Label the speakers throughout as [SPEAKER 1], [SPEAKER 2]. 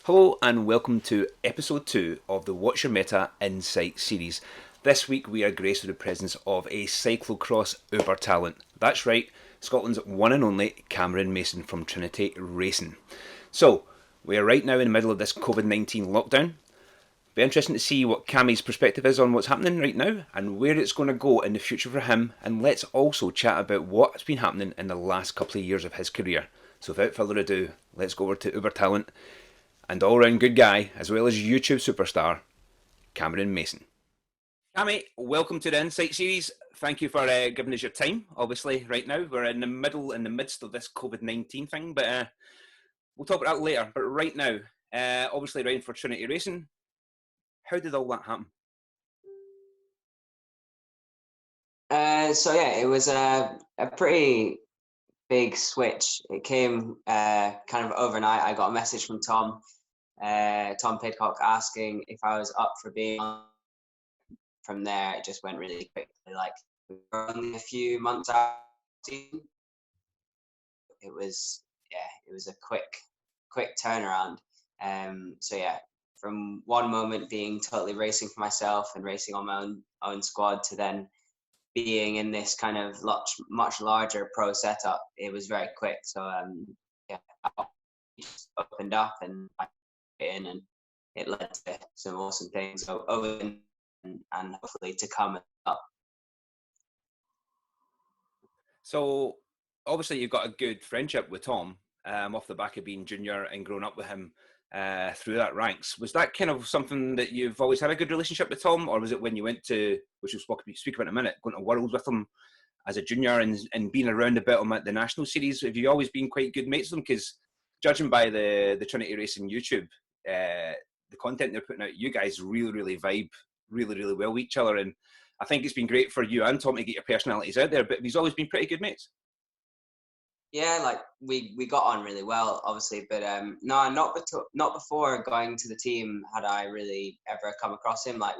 [SPEAKER 1] Hello and welcome to episode 2 of the What's Your Meta Insight series. This week we are graced with the presence of a Cyclocross Ubertalent. That's right, Scotland's one and only Cameron Mason from Trinity Racing. So, we are right now in the middle of this COVID-19 lockdown. Be interesting to see what Cammy's perspective is on what's happening right now and where it's going to go in the future for him. And let's also chat about what's been happening in the last couple of years of his career. So without further ado, let's go over to Ubertalent and all-round good guy, as well as YouTube superstar, Cameron Mason. Cammy, welcome to the Insight series. Thank you for giving us your time. Obviously, right now we're in the midst of this COVID-19 thing, but we'll talk about that later. But right now, obviously, riding for Trinity Racing. How did all that happen?
[SPEAKER 2] It was a pretty big switch. It came kind of overnight. I got a message from Tom Pidcock, asking if I was up for being on. From there, it just went really quickly. Like, we were only a few months out. It was a quick turnaround. From one moment being totally racing for myself and racing on my own squad to then being in this kind of much larger pro setup, it was very quick. I just opened up and it led to some awesome things over and hopefully to come up.
[SPEAKER 1] So obviously you've got a good friendship with Tom off the back of being junior and growing up with him through that ranks. Was that kind of something that you've always had a good relationship with Tom, or was it when you went to, which we'll speak about in a minute, going to Worlds with him as a junior and being around a bit on the national series? Have you always been quite good mates with him? Because judging by the Trinity Racing YouTube, the content they're putting out, you guys really vibe really well with each other, and I think it's been great for you and Tom to get your personalities out there, but he's always been pretty good mates.
[SPEAKER 2] Yeah, like we got on really well, obviously, but no, not before going to the team had I really ever come across him. Like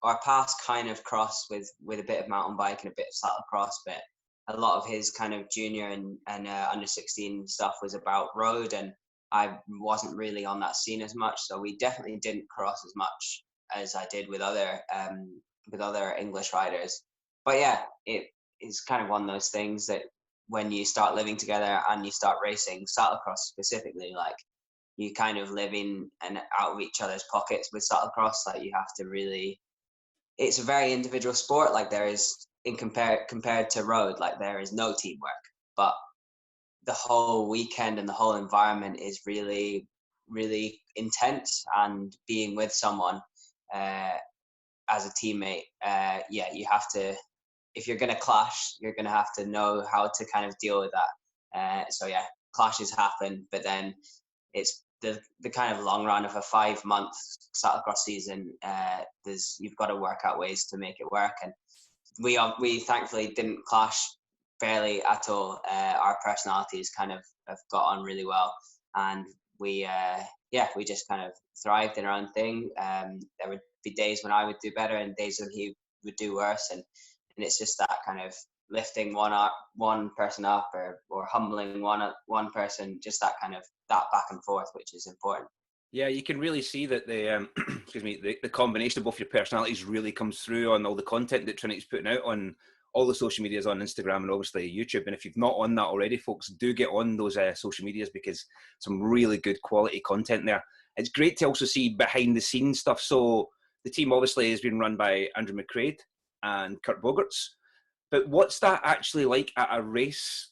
[SPEAKER 2] our paths kind of crossed with a bit of mountain bike and a bit of cyclocross, but a lot of his kind of junior and under 16 stuff was about road, and I wasn't really on that scene as much, so we definitely didn't cross as much as I did with other English riders. But yeah, it is kind of one of those things that when you start living together and you start racing cyclocross specifically, like, you kind of live in and out of each other's pockets with cyclocross. Like, you have to really, it's a very individual sport. Like, there is, compared to road, like, there is no teamwork, but the whole weekend and the whole environment is really intense, and being with someone as a teammate, you have to, if you're going to clash, you're going to have to know how to kind of deal with that. Clashes happen, but then it's the kind of long run of a 5-month cyclocross season. You've got to work out ways to make it work, and we thankfully didn't clash barely at all. Our personalities kind of have got on really well, and we just kind of thrived in our own thing. There would be days when I would do better and days when he would do worse, and it's just that kind of lifting one person up or humbling one person, just that kind of that back and forth, which is important.
[SPEAKER 1] Yeah, you can really see that the the combination of both your personalities really comes through on all the content that Trinity's putting out on all the social medias, on Instagram and obviously YouTube. And if you've not on that already, folks, do get on those social medias, because some really good quality content there. It's great to also see behind the scenes stuff. So the team obviously has been run by Andrew McCrae and Kurt Bogarts. But what's that actually like at a race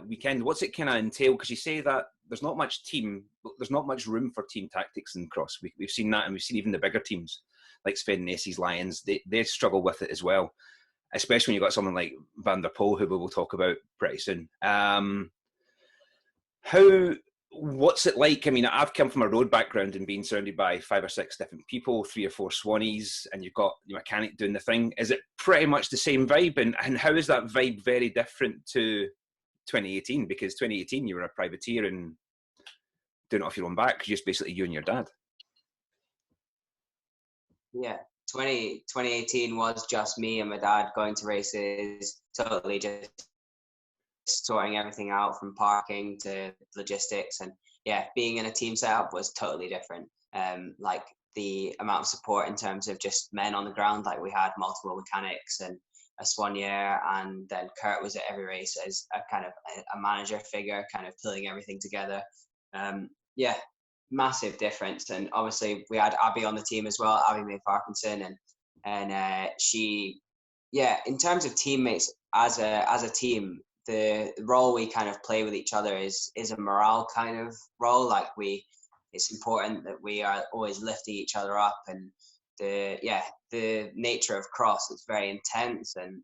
[SPEAKER 1] weekend? What's it kind of entail? Because you say that there's not much room for team tactics in cross. We've seen that, and we've seen even the bigger teams like Sven Nessi's Lions, they struggle with it as well, especially when you've got someone like Van der Poel, who we will talk about pretty soon. What's it like? I mean, I've come from a road background and being surrounded by 5 or 6 different people, 3 or 4 Swannies, and you've got your mechanic doing the thing. Is it pretty much the same vibe? And how is that vibe very different to 2018? Because 2018, you were a privateer and doing it off your own back, just basically you and your dad.
[SPEAKER 2] Yeah, 2018 was just me and my dad going to races, totally just just sorting everything out from parking to logistics. And yeah, being in a team setup was totally different. Like the amount of support in terms of just men on the ground, like we had multiple mechanics and a soigneur, and then Kurt was at every race as a kind of a manager figure, kind of pulling everything together. Yeah, massive difference. And obviously we had Abby on the team as well, Abby May Parkinson, and she, yeah, in terms of teammates as a team, the role we kind of play with each other is a morale kind of role. Like it's important that we are always lifting each other up, and the nature of cross is very intense, and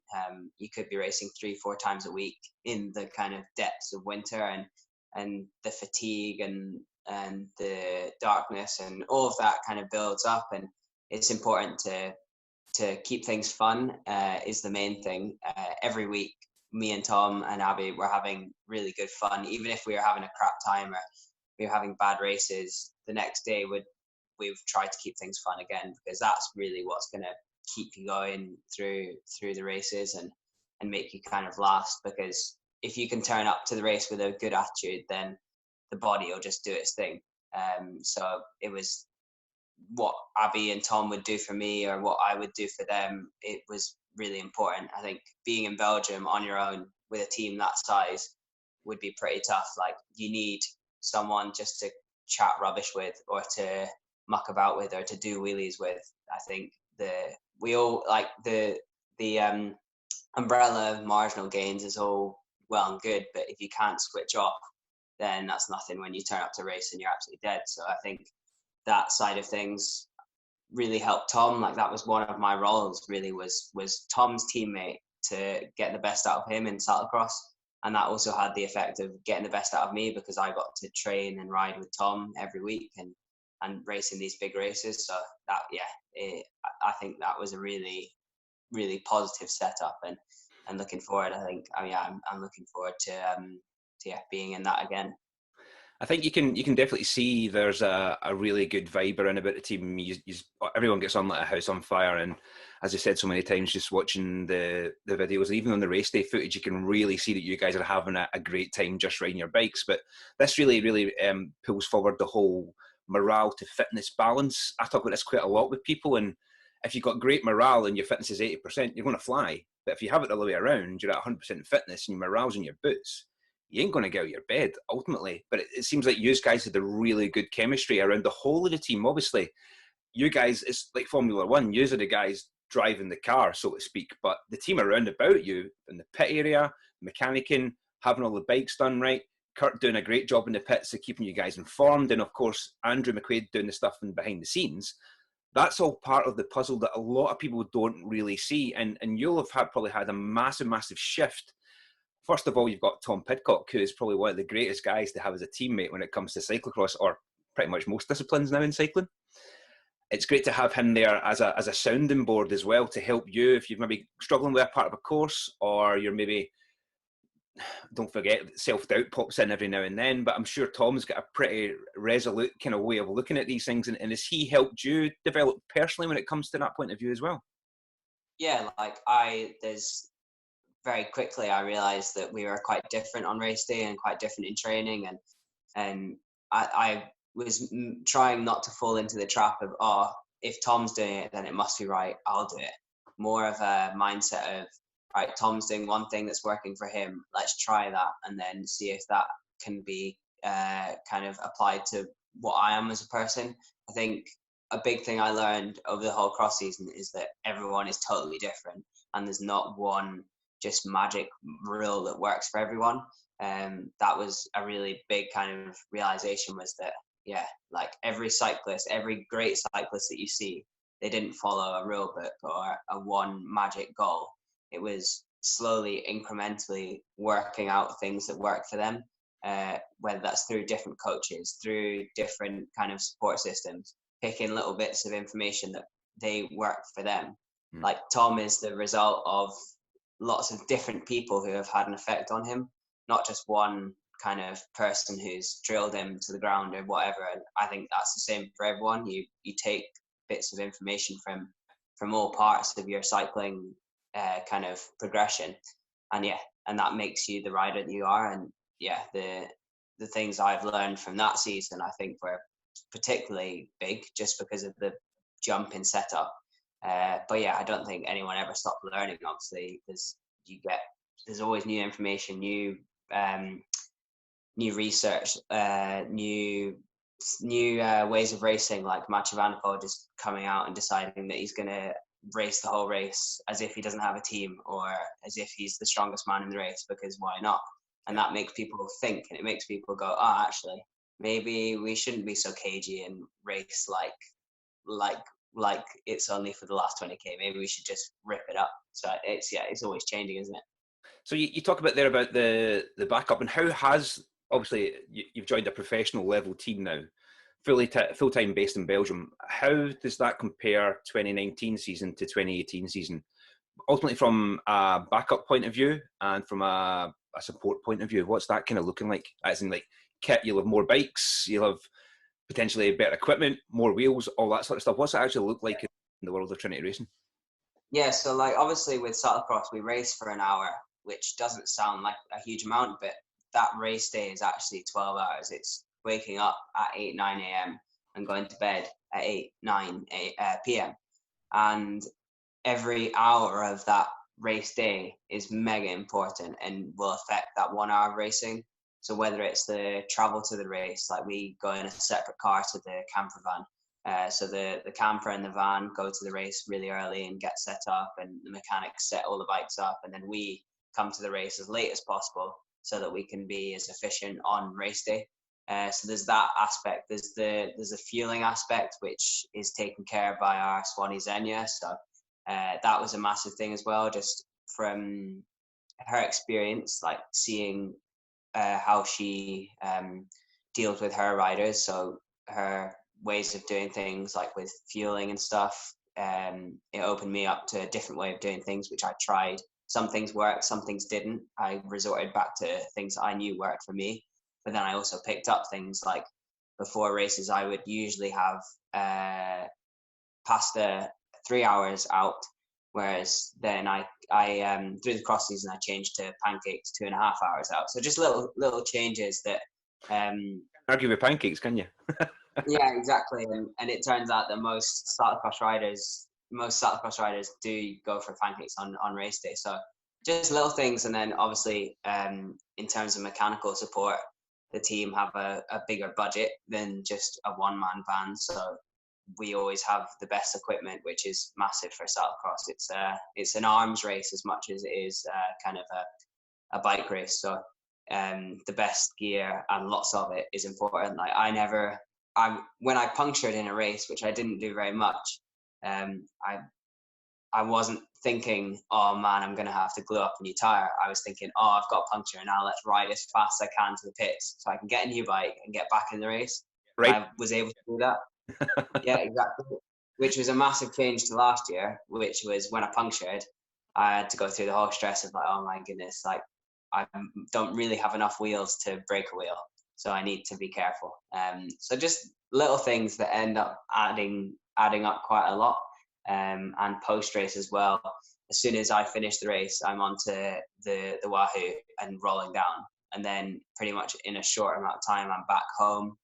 [SPEAKER 2] you could be racing 3-4 times a week in the kind of depths of winter, and the fatigue and the darkness and all of that kind of builds up, and it's important to keep things fun is the main thing. Every week, me and Tom and Abby were having really good fun, even if we were having a crap time or we were having bad races. The next day, we've tried to keep things fun again, because that's really what's going to keep you going through the races and make you kind of last. Because if you can turn up to the race with a good attitude, then the body will just do its thing. So it was what Abby and Tom would do for me, or what I would do for them. It was really important. I think being in Belgium on your own with a team that size would be pretty tough. Like, you need someone just to chat rubbish with, or to muck about with, or to do wheelies with. I think we all like the umbrella of marginal gains is all well and good, but if you can't switch off, then that's nothing when you turn up to race and you're absolutely dead. So I think that side of things really helped Tom. Like, that was one of my roles, really, was Tom's teammate, to get the best out of him in cyclocross. And that also had the effect of getting the best out of me, because I got to train and ride with Tom every week and race in these big races. So that, I think that was a really, really positive setup. And looking forward, I'm looking forward to being in that again.
[SPEAKER 1] I think you can definitely see there's a really good vibe around about the team. Everyone gets on like a house on fire, and as I said so many times, just watching the videos, even on the race day footage, you can really see that you guys are having a great time just riding your bikes. But this really pulls forward the whole morale to fitness balance. I talk about this quite a lot with people, and if you've got great morale and your fitness is 80%, you're going to fly. But if you have it the other way around, you're at 100% fitness and your morale's in your boots, you ain't going to get out of your bed ultimately. But it seems like you guys had a really good chemistry around the whole of the team. Obviously, you guys, it's like Formula One. You are the guys driving the car, so to speak. But the team around about you in the pit area, mechanicking, having all the bikes done right, Kurt doing a great job in the pits of keeping you guys informed, and of course, Andrew McQuaid doing the stuff in behind the scenes. That's all part of the puzzle that a lot of people don't really see. And you'll have probably had a massive shift. First of all, you've got Tom Pidcock, who is probably one of the greatest guys to have as a teammate when it comes to cyclocross, or pretty much most disciplines now in cycling. It's great to have him there as a sounding board as well, to help you if you're maybe struggling with a part of a course, or you're maybe, don't forget, self-doubt pops in every now and then. But I'm sure Tom's got a pretty resolute kind of way of looking at these things. And has he helped you develop personally when it comes to that point of view as well?
[SPEAKER 2] Yeah, like very quickly I realized that we were quite different on race day and quite different in training, and I was trying not to fall into the trap of, oh, if Tom's doing it, then it must be right, I'll do it. More of a mindset of, right, Tom's doing one thing that's working for him, let's try that, and then see if that can be kind of applied to what I am as a person. I think a big thing I learned over the whole cross season is that everyone is totally different, and there's not one just magic rule that works for everyone. That was a really big kind of realization, was that, yeah, like every cyclist, every great cyclist that you see, they didn't follow a rule book or a one magic goal. It was slowly, incrementally working out things that work for them, whether that's through different coaches, through different kind of support systems, picking little bits of information that they work for them. Like Tom is the result of lots of different people who have had an effect on him, not just one kind of person who's drilled him to the ground or whatever. And I think that's the same for everyone. You take bits of information from all parts of your cycling kind of progression, and yeah, and that makes you the rider that you are. And yeah, the things I've learned from that season, I think, were particularly big just because of the jump in setup. But yeah, I don't think anyone ever stopped learning. Obviously, there's always new information, new research, new ways of racing. Like Mathieu van der Poel just coming out and deciding that he's going to race the whole race as if he doesn't have a team, or as if he's the strongest man in the race, because why not? And that makes people think, and it makes people go, oh, actually, maybe we shouldn't be so cagey and race like it's only for the last 20k. Maybe we should just rip it up. So it's always changing, isn't it?
[SPEAKER 1] So you talk about there about the backup, and how has, obviously you've joined a professional level team now, full-time based in Belgium. How does that compare 2019 season to 2018 season? Ultimately, from a backup point of view and from a support point of view, what's that kind of looking like? As in, like, kit, you'll have more bikes, you'll have potentially better equipment, more wheels, all that sort of stuff. What's it actually look like in the world of Trinity Racing?
[SPEAKER 2] Yeah, so like obviously with cyclocross, we race for an hour, which doesn't sound like a huge amount, but that race day is actually 12 hours. It's waking up at 8, 9 a.m. and going to bed at 8, 9 p.m. And every hour of that race day is mega important and will affect that 1 hour of racing. So whether it's the travel to the race, like we go in a separate car to the camper van. So the camper and the van go to the race really early and get set up, and the mechanics set all the bikes up, and then we come to the race as late as possible so that we can be as efficient on race day. So there's that aspect. There's a fueling aspect, which is taken care of by our Swanee Xenia. So that was a massive thing as well, just from her experience, like seeing how she deals with her riders. So her ways of doing things, like with fueling and stuff, it opened me up to a different way of doing things, which I tried. Some things worked, some things didn't. I resorted back to things I knew worked for me, but then I also picked up things like, before races I would usually have pasta 3 hours out, whereas then I through the cross season I changed to pancakes 2.5 hours out. So just little changes that
[SPEAKER 1] argue with pancakes, can you?
[SPEAKER 2] yeah, exactly. And it turns out that most cyclocross riders do go for pancakes on race day. So just little things. And then obviously in terms of mechanical support, the team have a bigger budget than just a one-man band. So we always have the best equipment, which is massive for cyclocross. It's an arms race as much as it is kind of a bike race. So the best gear and lots of it is important. Like when I punctured in a race, which I didn't do very much, I wasn't thinking, oh man, I'm going to have to glue up a new tire. I was thinking, oh, I've got a puncture now, let's ride as fast as I can to the pits so I can get a new bike and get back in the race.
[SPEAKER 1] Right.
[SPEAKER 2] I was able to do that. Yeah, exactly. Which was a massive change to last year, which was when I punctured, I had to go through the whole stress of like, oh my goodness, like I don't really have enough wheels to break a wheel. So I need to be careful. So just little things that end up adding up quite a lot. And post race as well. As soon as I finish the race, I'm onto the Wahoo and rolling down, and then pretty much in a short amount of time, I'm back home,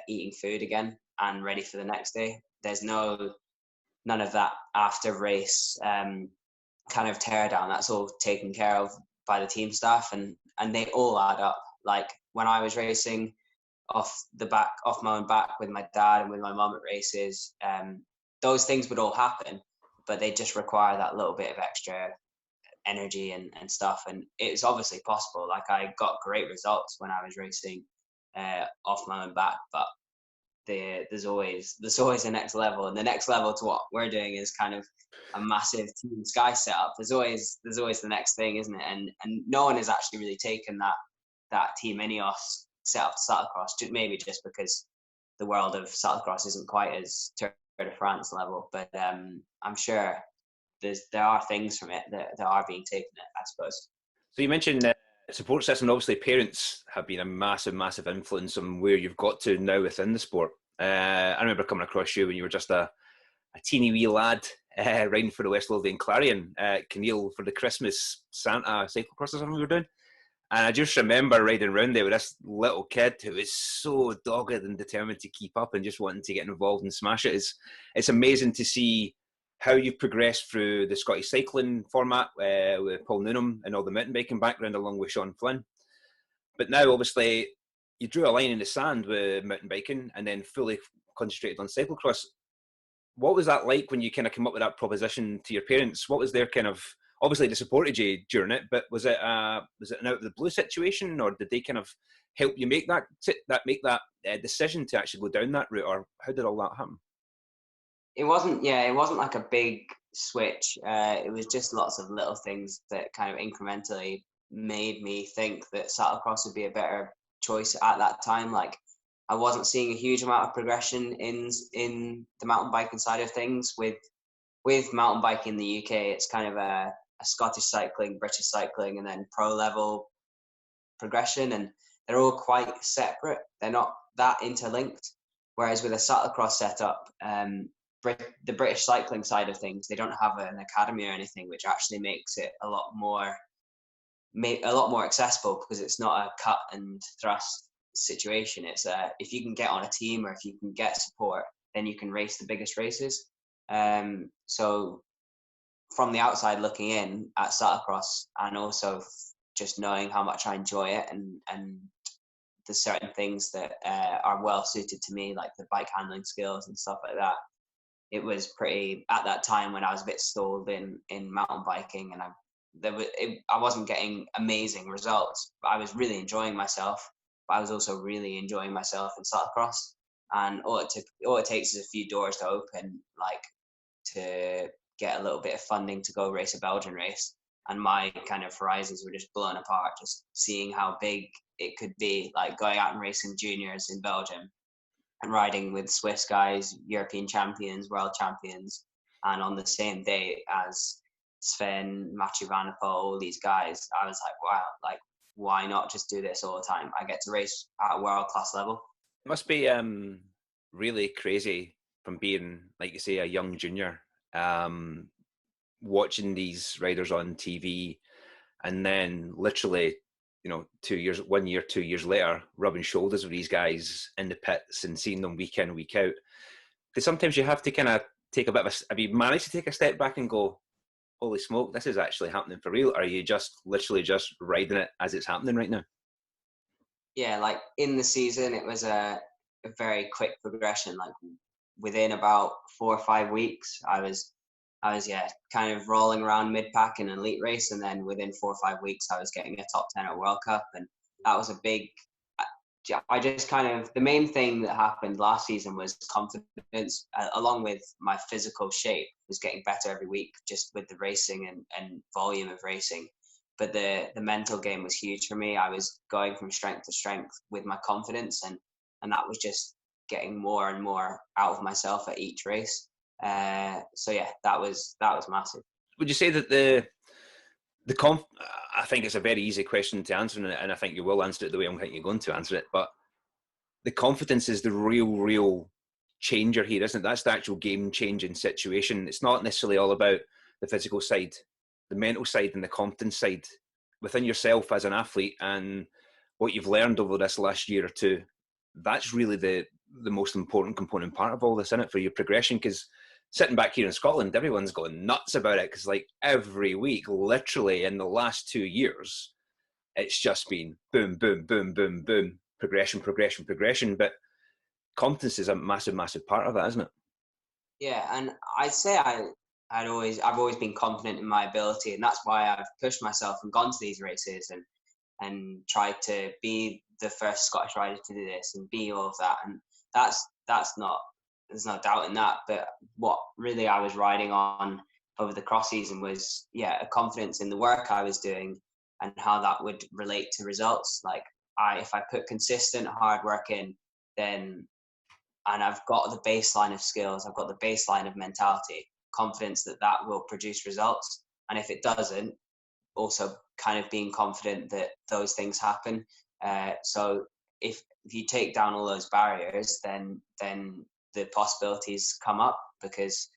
[SPEAKER 2] eating food again and ready for the next day. There's none of that after race kind of tear down. That's all taken care of by the team staff, and they all add up. Like when I was racing off my own back with my dad and with my mum at races, those things would all happen, but they just require that little bit of extra energy and stuff. And it's obviously possible. Like I got great results when I was racing off my own back, but there's always a next level, and the next level to what we're doing is kind of a massive Team Sky setup. There's always the next thing, isn't it? And no one has actually really taken that Team Ineos setup to cyclocross, maybe just because the world of cyclocross isn't quite as Tour de France level, but I'm sure there are things from it that are being taken, I suppose.
[SPEAKER 1] So you mentioned support system. Obviously, parents have been a massive influence on where you've got to now within the sport. I remember coming across you when you were just a teeny wee lad riding for the West Lothian Clarion at Kinneil for the Christmas Santa cyclocross or something we were doing. And I just remember riding around there with this little kid who was so dogged and determined to keep up and just wanting to get involved and smash it. It's amazing to see how you've progressed through the Scottish cycling format with Paul Noonan and all the mountain biking background along with Sean Flynn. But now, obviously, you drew a line in the sand with mountain biking and then fully concentrated on cyclocross. What was that like when you kind of came up with that proposition to your parents? What was their kind of, obviously they supported you during it, but was it an out of the blue situation, or did they kind of help you make that decision to actually go down that route, or how did all that happen?
[SPEAKER 2] It wasn't like a big switch. It was just lots of little things that kind of incrementally made me think that cyclocross would be a better choice at that time. Like, I wasn't seeing a huge amount of progression in the mountain biking side of things. With mountain biking in the UK, it's kind of a Scottish cycling, British cycling, and then pro level progression, and they're all quite separate. They're not that interlinked. Whereas with a cyclocross setup, the British cycling side of things, they don't have an academy or anything, which actually makes it a lot more accessible, because it's not a cut and thrust situation. It's if you can get on a team or if you can get support, then you can race the biggest races. So from the outside looking in at cyclocross, and also just knowing how much I enjoy it, and the certain things that are well suited to me, like the bike handling skills and stuff like that, it was pretty, at that time when I was a bit stalled in mountain biking, and I wasn't getting amazing results, but I was really enjoying myself. But I was also really enjoying myself in cyclocross, and all it takes is a few doors to open, like to get a little bit of funding to go race a Belgian race, and my kind of horizons were just blown apart, just seeing how big it could be, like going out and racing juniors in Belgium and riding with Swiss guys, European champions, world champions, and on the same day as Sven, Mathieu Van der Poel, all these guys. I was like, wow, like, why not just do this all the time? I get to race at a world-class level.
[SPEAKER 1] It must be really crazy from being, like you say, a young junior, watching these riders on TV, and then literally, 2 years, 1 year, 2 years later, rubbing shoulders with these guys in the pits and seeing them week in, week out. Because sometimes you have to kind of take a bit of have you managed to take a step back and go, holy smoke, this is actually happening for real? Or are you just literally just riding it as it's happening right now?
[SPEAKER 2] Yeah, like in the season, it was a very quick progression. Like within about 4 or 5 weeks, I was kind of rolling around mid-pack in an elite race, and then within 4 or 5 weeks I was getting a top 10 at World Cup, and that was a big. I just kind of, the main thing that happened last season was confidence, along with my physical shape was getting better every week, just with the racing and volume of racing. But the mental game was huge for me. I was going from strength to strength with my confidence, and that was just getting more and more out of myself at each race. So yeah, that was massive.
[SPEAKER 1] Would you say that I think it's a very easy question to answer, and I think you will answer it the way I'm thinking you're going to answer it, but the confidence is the real changer here, isn't it? That's the actual game-changing situation. It's not necessarily all about the physical side, the mental side and the confidence side within yourself as an athlete, and what you've learned over this last year or two. That's really the most important component part of all this, isn't it, for your progression? Because sitting back here in Scotland, everyone's going nuts about it, because like every week, literally in the last 2 years, it's just been boom, boom, boom, boom, boom, progression. But confidence is a massive part of that, isn't it?
[SPEAKER 2] Yeah, and I'd say I've always been confident in my ability, and that's why I've pushed myself and gone to these races and tried to be the first Scottish rider to do this and be all of that. And that's not, there's no doubt in that. But what really I was riding on over the cross season was, a confidence in the work I was doing and how that would relate to results. Like if I put consistent hard work in, then, and I've got the baseline of skills, I've got the baseline of mentality, confidence that will produce results. And if it doesn't, also kind of being confident that those things happen. So if you take down all those barriers, then the possibilities come up, because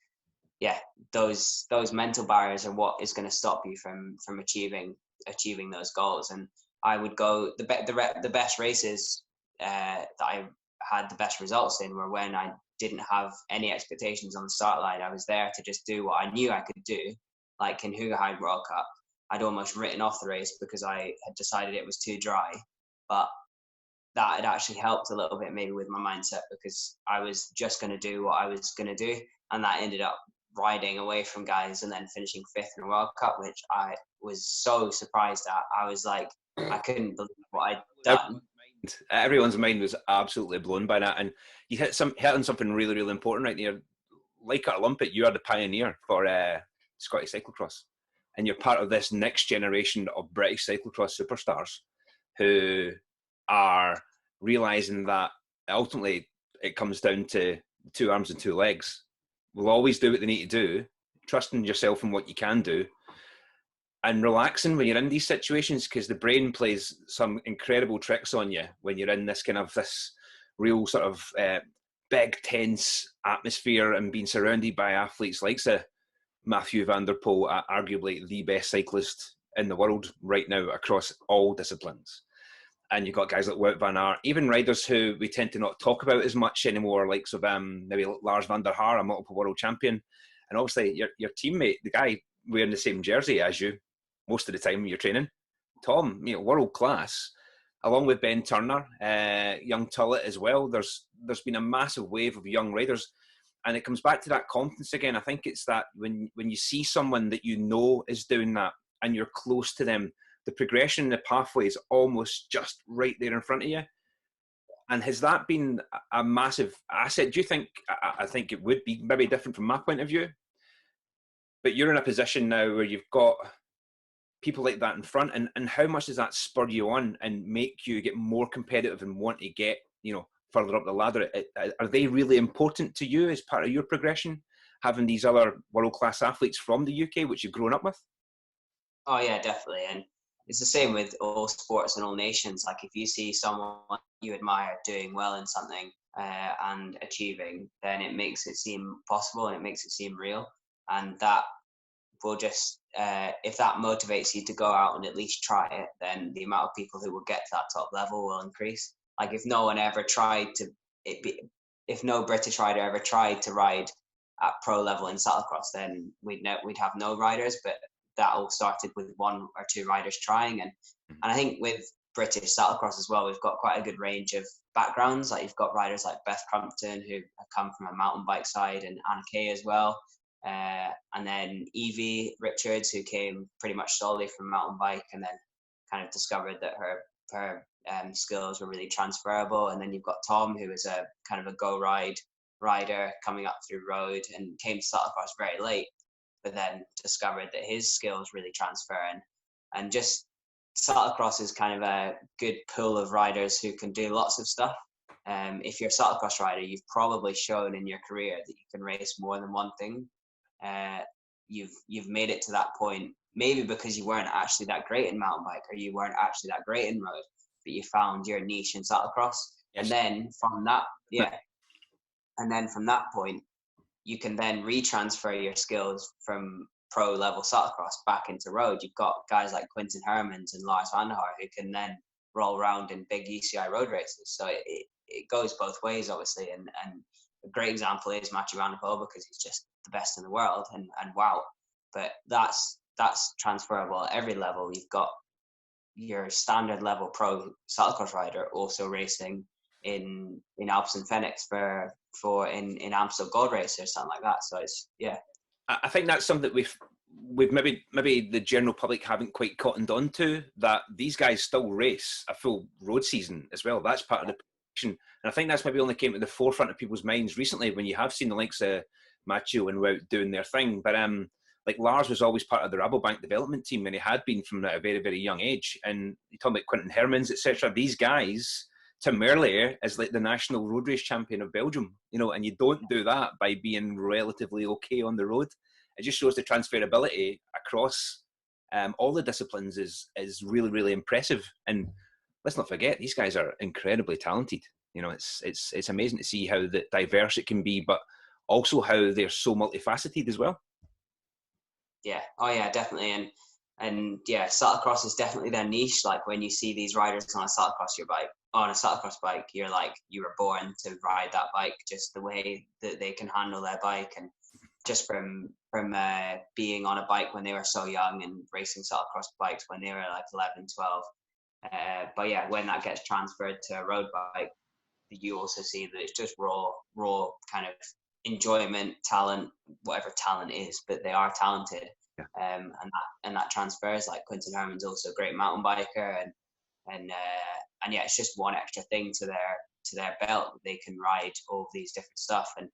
[SPEAKER 2] yeah, those mental barriers are what is going to stop you from achieving those goals. And I would go the best races that I had the best results in were when I didn't have any expectations on the start line. I was there to just do what I knew I could do. Like in Hoogerheim World Cup, I'd almost written off the race because I had decided it was too dry. But that had actually helped a little bit maybe with my mindset, because I was just going to do what I was going to do. And that ended up riding away from guys and then finishing 5th in the World Cup, which I was so surprised at. I was like, I couldn't believe what I'd done.
[SPEAKER 1] Everyone's mind was absolutely blown by that. And you hit on something really, really important right there. Like at Olympic, you are the pioneer for Scottish cyclocross. And you're part of this next generation of British cyclocross superstars who are realising that ultimately it comes down to 2 arms and 2 legs. Will always do what they need to do, trusting yourself and what you can do, and relaxing when you're in these situations, because the brain plays some incredible tricks on you when you're in this real sort of big, tense atmosphere and being surrounded by athletes like Mathieu van der Poel, arguably the best cyclist in the world right now across all disciplines. And you've got guys like Wout van Aert, even riders who we tend to not talk about as much anymore, like maybe Lars van der Haar, a multiple world champion. And obviously your teammate, the guy wearing the same jersey as you most of the time when you're training, Tom, world class, along with Ben Turner, young Tullett as well. There's been a massive wave of young riders. And it comes back to that confidence again. I think it's that when you see someone that you know is doing that and you're close to them, the progression, the pathway is almost just right there in front of you. And has that been a massive asset? Do you think, I think it would be maybe different from my point of view, but you're in a position now where you've got people like that in front, and how much does that spur you on and make you get more competitive and want to get, further up the ladder? Are they really important to you as part of your progression, having these other world-class athletes from the UK, which you've grown up with?
[SPEAKER 2] Oh yeah, definitely. And it's the same with all sports and all nations. Like if you see someone you admire doing well in something and achieving, then it makes it seem possible and it makes it seem real. And that will just, if that motivates you to go out and at least try it, then the amount of people who will get to that top level will increase. Like if no British rider ever tried to ride at pro level in cyclocross, then we'd have no riders. But that all started with 1 or 2 riders trying, and I think with British cyclocross as well, we've got quite a good range of backgrounds. Like you've got riders like Beth Crumpton who have come from a mountain bike side, and Anna Kay as well. And then Evie Richards, who came pretty much solely from mountain bike, and then kind of discovered that her skills were really transferable. And then you've got Tom, who is a kind of a go ride rider coming up through road and came to cyclocross very late, but then discovered that his skills really transfer. And just cyclocross is kind of a good pool of riders who can do lots of stuff. If you're a cyclocross rider, you've probably shown in your career that you can race more than one thing. You've made it to that point, maybe because you weren't actually that great in mountain bike, or you weren't actually that great in road, but you found your niche in cyclocross. Yes. And then from that point, you can then retransfer your skills from pro level cyclocross back into road. You've got guys like Quinten Hermans and Lars van der Haar who can then roll around in big UCI road races. So it goes both ways, obviously. And a great example is Mathieu van der Poel, because he's just the best in the world, and wow. But that's transferable at every level. You've got your standard level pro cyclocross rider also racing in Alps and Phoenix for in Amstel Gold Race or something like that. So it's, yeah.
[SPEAKER 1] I think that's something that we've maybe the general public haven't quite cottoned on to, that these guys still race a full road season as well. That's part of the production. And I think that's maybe only came to the forefront of people's minds recently when you have seen the likes of Mathieu and Wout doing their thing. But like Lars was always part of the Rabobank development team, and he had been from a very, very young age. And you talk about Quinten Hermans, etc. These guys, Tim Merlier is like the national road race champion of Belgium, and you don't do that by being relatively okay on the road. It just shows the transferability across all the disciplines is really, really impressive. And let's not forget, these guys are incredibly talented. It's amazing to see how diverse it can be, but also how they're so multifaceted as well.
[SPEAKER 2] Yeah. Oh yeah, definitely. And yeah, cyclocross is definitely their niche. Like when you see these riders on a cyclocross bike, you're like, you were born to ride that bike, just the way that they can handle their bike, and just from being on a bike when they were so young and racing cyclocross bikes when they were like 11, 12. But yeah, when that gets transferred to a road bike, you also see that it's just raw kind of enjoyment, talent, whatever talent is, but they are talented.
[SPEAKER 1] Yeah.
[SPEAKER 2] And that transfers. Like Quinton Herman's also a great mountain biker, and yeah, it's just one extra thing to their belt. They can ride all of these different stuff, and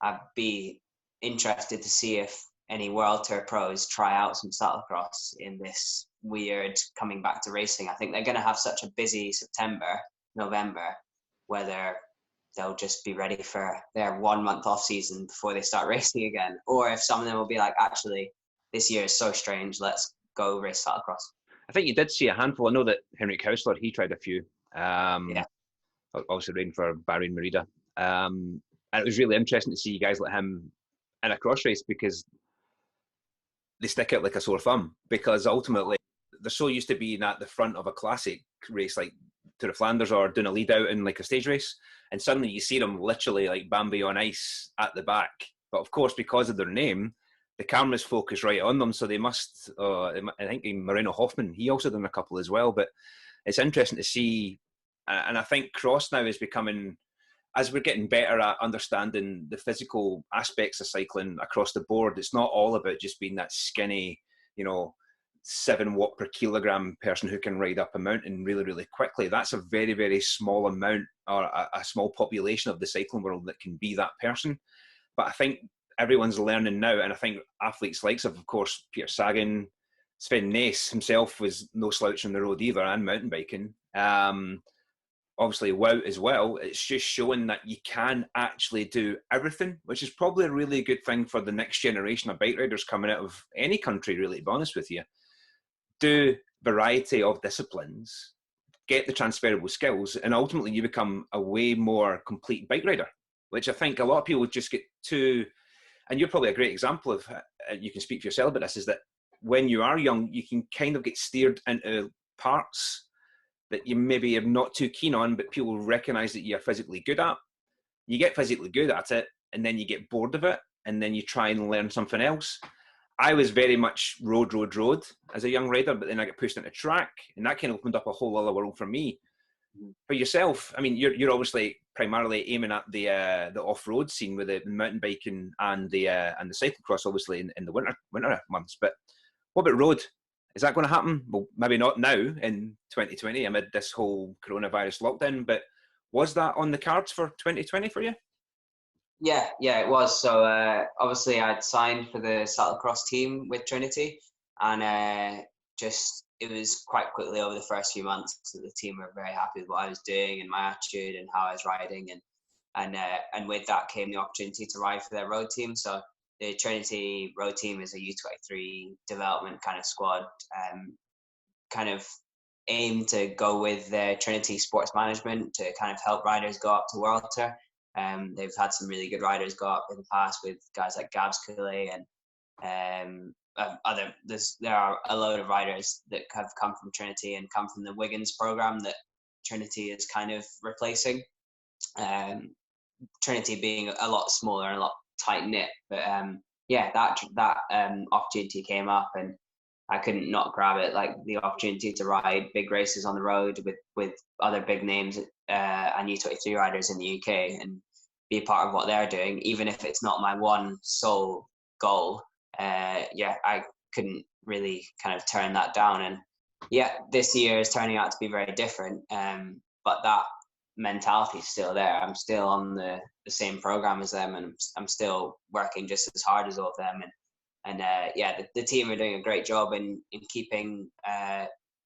[SPEAKER 2] I'd be interested to see if any World Tour pros try out some cyclocross in this weird coming back to racing. I think they're going to have such a busy September, November, whether they'll just be ready for their 1 month off season before they start racing again, or if some of them will be like, actually, this year is so strange, let's go race cyclocross.
[SPEAKER 1] I think you did see a handful. I know that Henrik Hausler, he tried a few.
[SPEAKER 2] Yeah.
[SPEAKER 1] Also riding for Barry Merida. And it was really interesting to see you guys let him in a cross race, because they stick out like a sore thumb, because ultimately they're so used to being at the front of a classic race like Tour of Flanders or doing a lead out in like a stage race, and suddenly you see them literally like Bambi on ice at the back. But of course, because of their name, the cameras focus right on them, so they must I think Moreno Hoffman, he also done a couple as well. But it's interesting to see, and I think cross now is becoming, as we're getting better at understanding the physical aspects of cycling across the board, it's not all about just being that skinny, 7 watt per kilogram person who can ride up a mountain really, really quickly. That's a very, very small amount, or a small population of the cycling world that can be that person. But I think everyone's learning now, and I think athletes like, of course, Peter Sagan, Sven Nys himself was no slouch on the road either, and mountain biking. Obviously Wout as well. It's just showing that you can actually do everything, which is probably a really good thing for the next generation of bike riders coming out of any country, really, to be honest with you. Do variety of disciplines, get the transferable skills, and ultimately you become a way more complete bike rider, which I think a lot of people just get too, and you're probably a great example of, you can speak for yourself about this, is that when you are young, you can kind of get steered into parts that you maybe are not too keen on, but people recognize that you're physically good at. You get physically good at it, and then you get bored of it, and then you try and learn something else. I was very much road as a young rider, but then I got pushed into track, and that kind of opened up a whole other world for me. For yourself, I mean, you're obviously primarily aiming at the off-road scene with the mountain biking and the cyclocross, obviously in the winter months. But what about road? Is that going to happen? Well, maybe not now in 2020 amid this whole coronavirus lockdown, but was that on the cards for 2020 for you?
[SPEAKER 2] Yeah, it was. So obviously I'd signed for the cyclocross team with Trinity, and it was quite quickly over the first few months that the team were very happy with what I was doing and my attitude and how I was riding, and with that came the opportunity to ride for their road team. So the Trinity road team is a U23 development kind of squad, kind of aim to go with their Trinity sports management to kind of help riders go up to World Tour. They've had some really good riders go up in the past with guys like Gabs Coulee, and there are a load of riders that have come from Trinity and come from the Wiggins program that Trinity is kind of replacing. Trinity being a lot smaller and a lot tight knit, but that opportunity came up and I couldn't not grab it. Like the opportunity to ride big races on the road with other big names and U23 riders in the UK and be a part of what they're doing, even if it's not my one sole goal. I couldn't really kind of turn that down. And this year is turning out to be very different. But that mentality is still there. I'm still on the same program as them, and I'm still working just as hard as all of them. And the team are doing a great job in keeping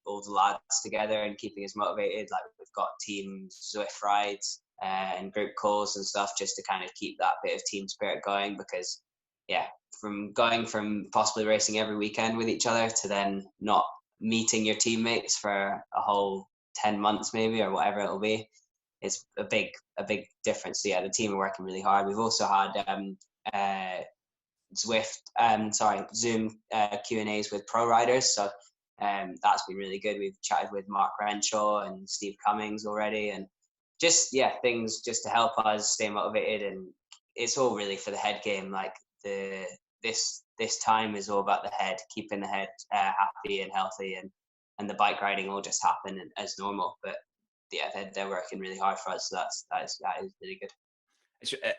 [SPEAKER 2] all the lads together and keeping us motivated. Like we've got team Zwift rides and group calls and stuff just to kind of keep that bit of team spirit going, because from going from possibly racing every weekend with each other to then not meeting your teammates for a whole 10 months maybe, or whatever it'll be, it's a big difference. So the team are working really hard. We've also had Zoom Q&As with pro riders. So that's been really good. We've chatted with Mark Renshaw and Steve Cummings already, and just things just to help us stay motivated. And it's all really for the head game. Like this time is all about the head, keeping the head happy and healthy, and the bike riding will just happen as normal. But yeah, they're working really hard for us. So that is really good.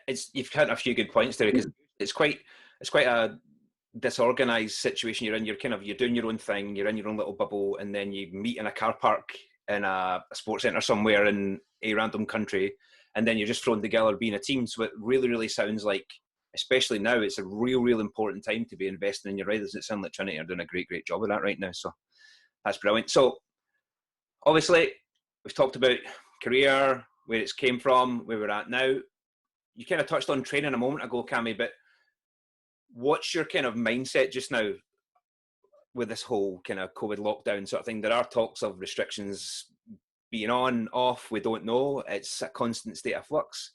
[SPEAKER 1] It's you've had a few good points there, because it's quite a disorganized situation you're in. You're doing your own thing, you're in your own little bubble, and then you meet in a car park in a sports centre somewhere in a random country, and then you're just thrown together being a team. So it really sounds like, especially now, it's a real important time to be investing in your riders. It sounds like Trinity are doing a great job of that right now, so that's brilliant. So obviously we've talked about career, where it's came from, where we're at now. You kind of touched on training a moment ago, Cammy, but what's your kind of mindset just now with this whole kind of COVID lockdown sort of thing? There are talks of restrictions being on, off, we don't know. It's a constant state of flux.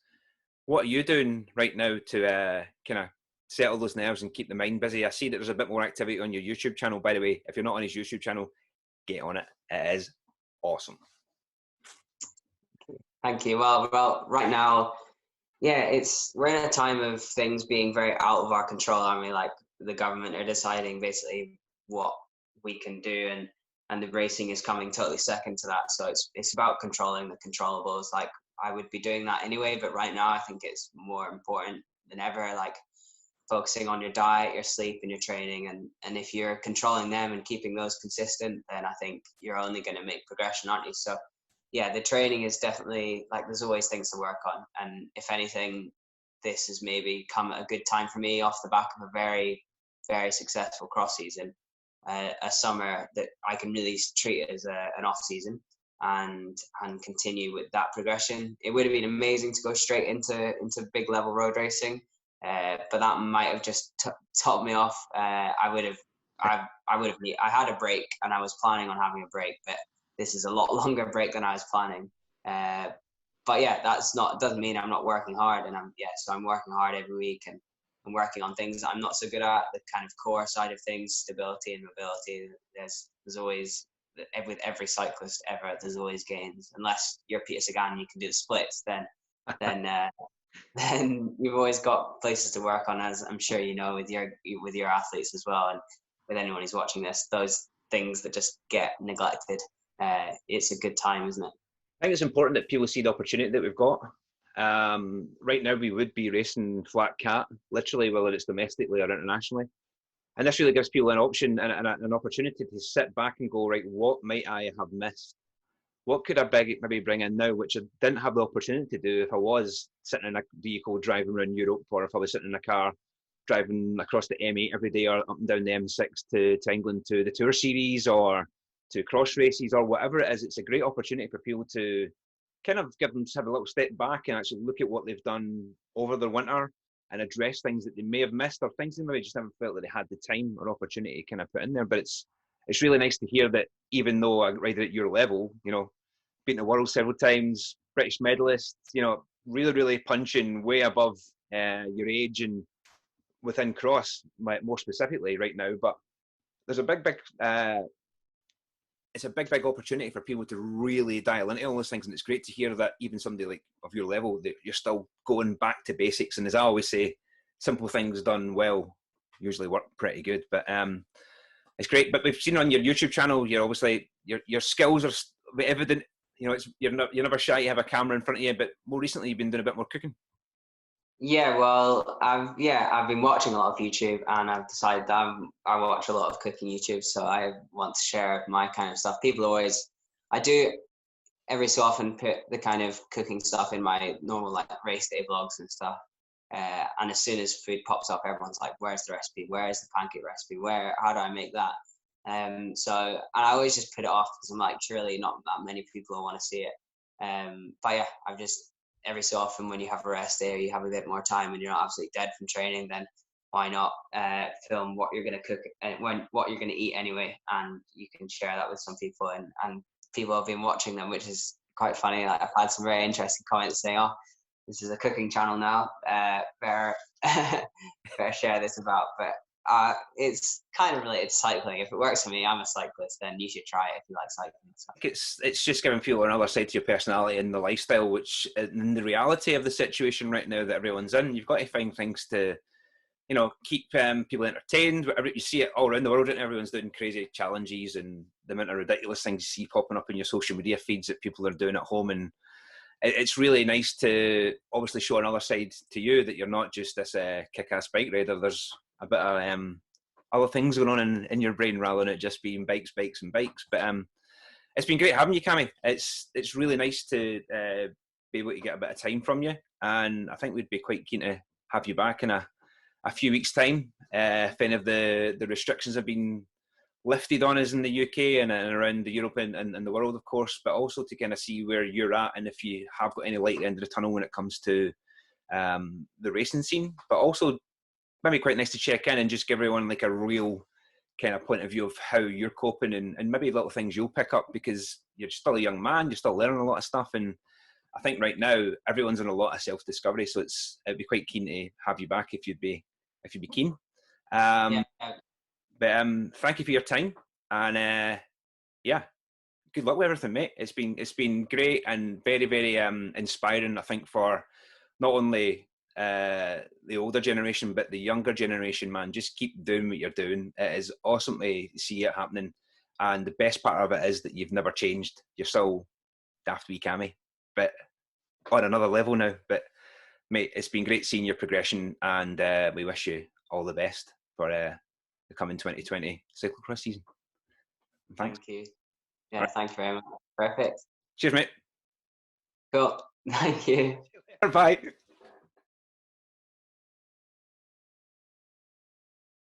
[SPEAKER 1] What are you doing right now to kind of settle those nerves and keep the mind busy? I see that there's a bit more activity on your YouTube channel, by the way. If you're not on his YouTube channel, get on it. It is awesome.
[SPEAKER 2] Thank you. Well, right now, we're in a time of things being very out of our control. I mean, like the government are deciding basically what we can do, and the racing is coming totally second to that. So it's about controlling the controllables. Like I would be doing that anyway, but right now I think it's more important than ever. Like focusing on your diet, your sleep, and your training, and if you're controlling them and keeping those consistent, then I think you're only going to make progression, aren't you? So yeah, the training is definitely, like, there's always things to work on. And if anything, this has maybe come at a good time for me off the back of a very, very successful cross season, a summer that I can really treat as an off season and continue with that progression. It would have been amazing to go straight into big level road racing, but that might have just topped me off. I had a break, and I was planning on having a break, but this is a lot longer break than I was planning. But yeah, doesn't mean I'm not working hard. And so I'm working hard every week, and I'm working on things that I'm not so good at, the kind of core side of things, stability and mobility. There's always, with every cyclist ever, there's always gains. Unless you're Peter Sagan and you can do the splits, then you've always got places to work on, as I'm sure you know, with your athletes as well, and with anyone who's watching this, those things that just get neglected. It's a good time, isn't it?
[SPEAKER 1] I think it's important that people see the opportunity that we've got. Right now, we would be racing flat cat, literally, whether it's domestically or internationally. And this really gives people an option and an opportunity to sit back and go, right, what might I have missed? What could I maybe bring in now, which I didn't have the opportunity to do if I was sitting in a vehicle driving around Europe, or if I was sitting in a car driving across the M8 every day, or up and down the M6 to England to the Tour Series or to cross races or whatever it is. It's a great opportunity for people to kind of have a little step back and actually look at what they've done over the winter and address things that they may have missed, or things they maybe just haven't felt that they had the time or opportunity to kind of put in there. But it's really nice to hear that, even though a rider at your level, you know, been to the world several times, British medalist, you know, really punching way above your age and within cross, more specifically right now. But there's a big it's a big opportunity for people to really dial into all those things, and it's great to hear that even somebody like of your level, that you're still going back to basics. And as I always say, simple things done well usually work pretty good. But it's great. But we've seen on your YouTube channel, you're obviously your skills are evident. You know, you're never shy to have a camera in front of you. But more recently, you've been doing a bit more cooking.
[SPEAKER 2] Yeah, well, I've been watching a lot of YouTube, and I've decided that I watch a lot of cooking YouTube, so I want to share my kind of stuff. I do every so often put the kind of cooking stuff in my normal like race day vlogs and stuff. And as soon as food pops up, everyone's like, "Where's the recipe? Where is the pancake recipe? How do I make that?" And I always just put it off because I'm like, surely not that many people will want to see it. But yeah, I've just, every so often when you have a rest day or you have a bit more time and you're not absolutely dead from training, then why not film what you're going to cook and what you're going to eat anyway, and you can share that with some people, and people have been watching them, which is quite funny. Like, I've had some very interesting comments saying, "Oh, this is a cooking channel now. Better better share this about, but it's kind of related to cycling. If it works for me, I'm a cyclist. Then you should try it if you like cycling. So.
[SPEAKER 1] It's just giving people another side to your personality and the lifestyle, which in the reality of the situation right now that everyone's in, you've got to find things to, keep people entertained. Whatever you see it all around the world, and everyone's doing crazy challenges and the amount of ridiculous things you see popping up in your social media feeds that people are doing at home. And it's really nice to obviously show another side to you, that you're not just this kick-ass bike rider. There's a bit of other things going on in your brain rather than it just being bikes, bikes, and bikes. But it's been great having you, Cammy. It's really nice to be able to get a bit of time from you, and I think we'd be quite keen to have you back in a few weeks' time, if any of the restrictions have been lifted on us in the UK and around the Europe and the world, of course, but also to kind of see where you're at and if you have got any light at the end of the tunnel when it comes to the racing scene. But also maybe quite nice to check in and just give everyone like a real kind of point of view of how you're coping and maybe little things you'll pick up, because you're still a young man, you're still learning a lot of stuff. And I think right now everyone's in a lot of self-discovery, so it'd be quite keen to have you back if you'd be keen.
[SPEAKER 2] Yeah.
[SPEAKER 1] But thank you for your time, and yeah, good luck with everything, mate. It's been great and very, very inspiring, I think, for not only the older generation but the younger generation. Man, just keep doing what you're doing. It is awesome to see it happening, and the best part of it is that you've never changed. You're still daft wee Cammy, but on another level now. But mate, it's been great seeing your progression, and we wish you all the best for the coming 2020 cyclocross season. Thanks.
[SPEAKER 2] Thank you. Yeah, right. Thank you very much. Perfect.
[SPEAKER 1] Cheers, mate.
[SPEAKER 2] Cool. Thank you.
[SPEAKER 1] Bye.